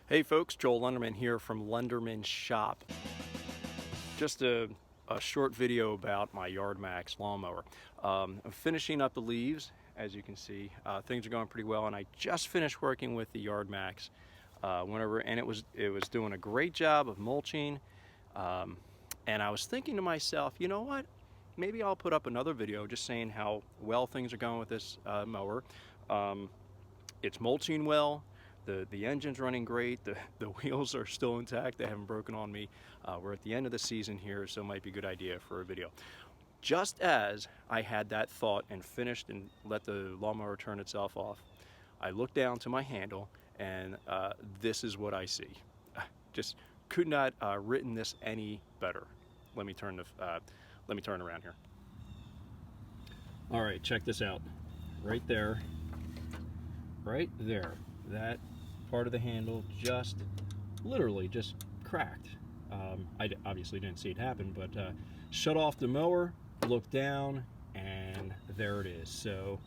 Hey folks, Joel Lunderman here from Lunderman Shop. Just a short video about my YardMax lawnmower. I'm finishing up the leaves, as you can see. Things are going pretty well, and I just finished working with the YardMax. And it was doing a great job of mulching. And I was thinking to myself, you know what? Maybe I'll put up another video just saying how well things are going with this mower. It's mulching well. The engine's running great, the wheels are still intact, they haven't broken on me. We're at the end of the season here, so it might be a good idea for a video. Just as I had that thought and finished and let the lawnmower turn itself off, I looked down to my handle and this is what I see. Just could not written this any better. Let me turn around here. All right, check this out. Right there, that part of the handle just literally just cracked. I obviously didn't see it happen, but shut off the mower, looked down, and there it is. So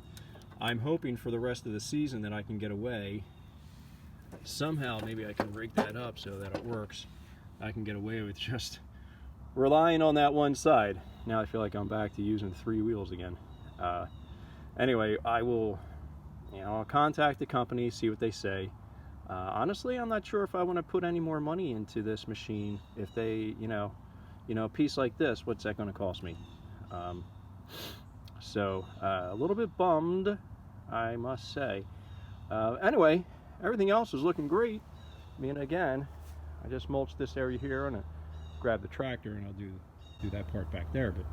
I'm hoping for the rest of the season that I can get away somehow. Maybe I can rig that up so that it works. I can get away with just relying on that one side. Now I feel like I'm back to using 3 wheels again. Anyway, I'll contact the company, see what they say. Honestly, I'm not sure if I want to put any more money into this machine. If they, a piece like this, what's that going to cost me? So a little bit bummed, I must say. Anyway, everything else is looking great. I mean, again, I just mulched this area here, and I grab the tractor, and I'll do that part back there. But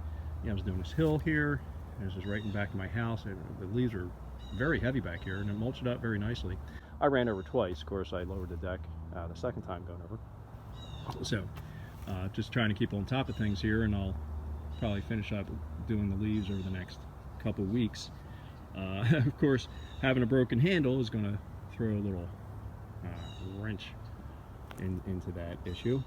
I was doing this hill here. This is right in back of my house. The leaves are very heavy back here, and it mulched it up very nicely. I ran over twice. Of course, I lowered the deck the second time going over. So just trying to keep on top of things here, and I'll probably finish up doing the leaves over the next couple weeks. Of course, having a broken handle is going to throw a little wrench into that issue.